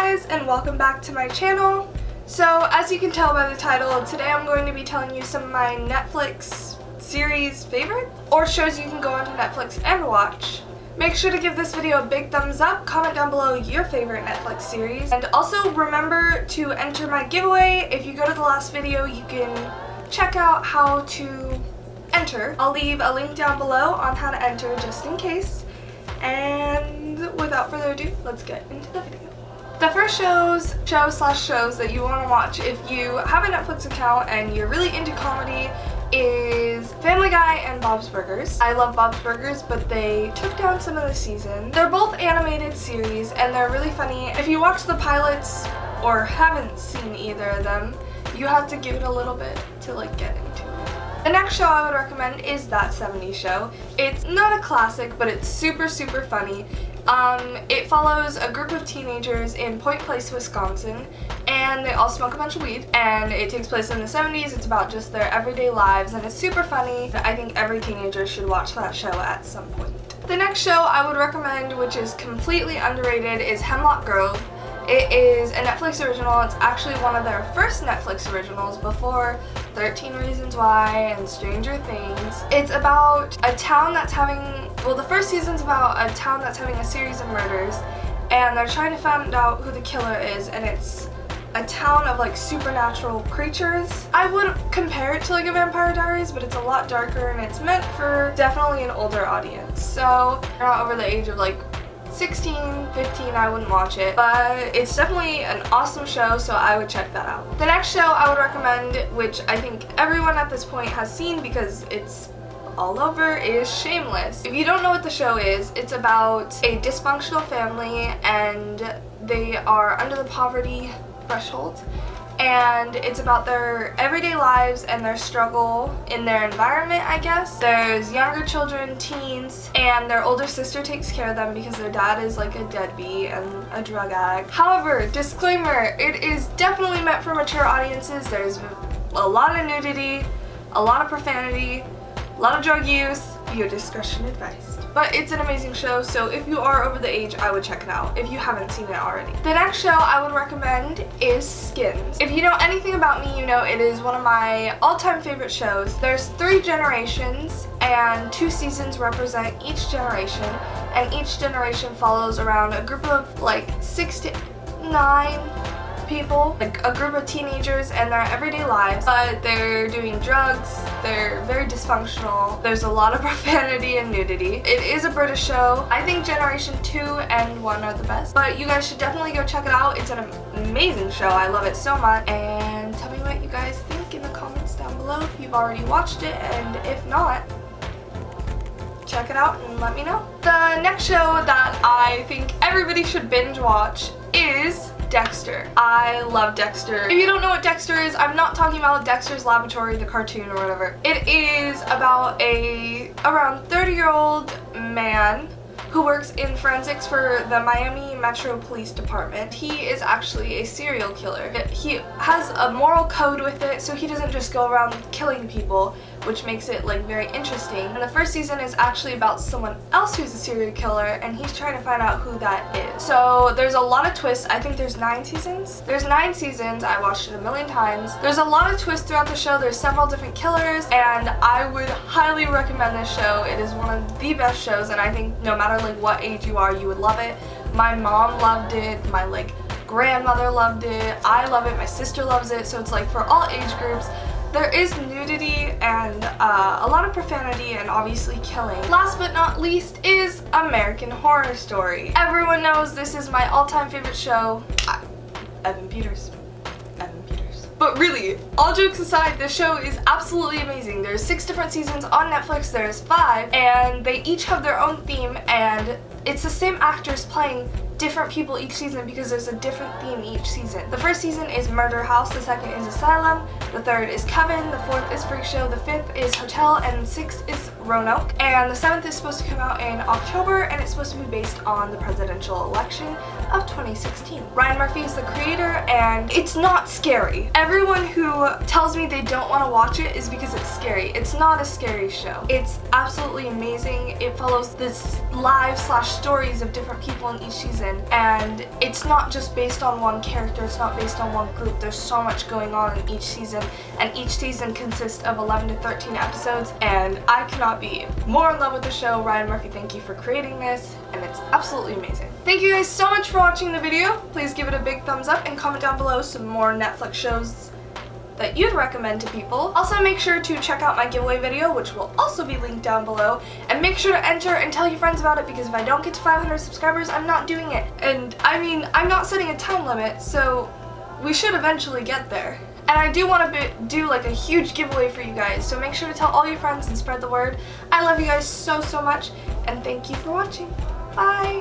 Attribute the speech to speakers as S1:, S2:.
S1: guys, and welcome back to my channel. So as you can tell by the title, today I'm going to be telling you some of my Netflix series favorites or shows you can go onto Netflix and watch. Make sure to give this video a big thumbs up, comment down below your favorite Netflix series, and also remember to enter my giveaway. If you go to the last video, you can check out how to enter. I'll leave a link down below on how to enter just in case. And without further ado, let's get into the video. The first shows that you want to watch if you have a Netflix account and you're really into comedy is Family Guy and Bob's Burgers. I love Bob's Burgers, but they took down some of the season. They're both animated series and they're really funny. If you watch the pilots or haven't seen either of them, you have to give it a little bit to get into it. The next show I would recommend is That 70s Show. It's not a classic, but it's super funny. It follows a group of teenagers in Point Place, Wisconsin, and they all smoke a bunch of weed, and it takes place in the 70s. It's about just their everyday lives, and it's super funny. I think every teenager should watch that show at some point. The next show I would recommend, which is completely underrated, is Hemlock Grove. It is a Netflix original. It's actually one of their first Netflix originals before 13 Reasons Why and Stranger Things. It's about a town that's having, the first season's about a town that's having a series of murders, and they're trying to find out who the killer is, and it's a town of supernatural creatures. I would compare it to a Vampire Diaries, but it's a lot darker, and it's meant for definitely an older audience. So if you're not over the age of 16, 15, I wouldn't watch it, but it's definitely an awesome show, so I would check that out. The next show I would recommend, which I think everyone at this point has seen because it's all over, is Shameless. If you don't know what the show is, it's about a dysfunctional family and they are under the poverty threshold, and it's about their everyday lives and their struggle in their environment, I guess. There's younger children, teens, and their older sister takes care of them because their dad is a deadbeat and a drug addict. However, disclaimer, it is definitely meant for mature audiences. There's a lot of nudity, a lot of profanity, a lot of drug use. Viewer discretion advised. But it's an amazing show, so if you are over the age, I would check it out if you haven't seen it already. The next show I would recommend is Skins. If you know anything about me, you know it is one of my all-time favorite shows. There's 3 generations, and 2 seasons represent each generation, and each generation follows around a group of 6 to 9 people, a group of teenagers and their everyday lives, but they're doing drugs, they're very dysfunctional, there's a lot of profanity and nudity. It is a British show. I think Generation 2 and 1 are the best, but you guys should definitely go check it out. It's an amazing show. I love it so much, and tell me what you guys think in the comments down below if you've already watched it, and if not, check it out and let me know. The next show that I think everybody should binge watch is Dexter. I love Dexter. If you don't know what Dexter is, I'm not talking about Dexter's Laboratory, the cartoon or whatever. It is about a around 30-year-old man who works in forensics for the Miami Metro Police Department. He is actually a serial killer. He has a moral code with it, so he doesn't just go around killing people, which makes it very interesting. And the first season is actually about someone else who's a serial killer, and he's trying to find out who that is. So there's a lot of twists. I think there's 9 seasons. There's 9 seasons. I watched it a million times. There's a lot of twists throughout the show. There's several different killers, and I would highly recommend this show. It is one of the best shows, and I think no matter what age you are, you would love it. My mom loved it. My grandmother loved it. I love it. My sister loves it. So it's for all age groups. There is nudity and a lot of profanity and obviously killing. Last but not least is American Horror Story. Everyone knows this is my all-time favorite show. Evan Peters. But really, all jokes aside, this show is absolutely amazing. There's 6 different seasons on Netflix. There's 5, and they each have their own theme, and it's the same actors playing different people each season because there's a different theme each season. The first season is Murder House, the second is Asylum, the third is Kevin, the fourth is Freak Show, the fifth is Hotel, and the sixth is Roanoke. And the seventh is supposed to come out in October, and it's supposed to be based on the presidential election. of 2016. Ryan Murphy is the creator, and it's not scary. Everyone who tells me they don't want to watch it is because it's scary. It's not a scary show. It's absolutely amazing. It follows this live/stories of different people in each season, and it's not just based on one character, it's not based on one group. There's so much going on in each season, and each season consists of 11 to 13 episodes, and I cannot be more in love with the show. Ryan Murphy, thank you for creating this, and it's absolutely amazing. Thank you guys so much for watching the video. Please give it a big thumbs up and comment down below some more Netflix shows that you'd recommend to people. Also, make sure to check out my giveaway video, which will also be linked down below, and make sure to enter and tell your friends about it, because if I don't get to 500 subscribers, I'm not doing it. And I mean, I'm not setting a time limit, so we should eventually get there. And I do want to do like a huge giveaway for you guys, so make sure to tell all your friends and spread the word. I love you guys so much, and thank you for watching. Bye!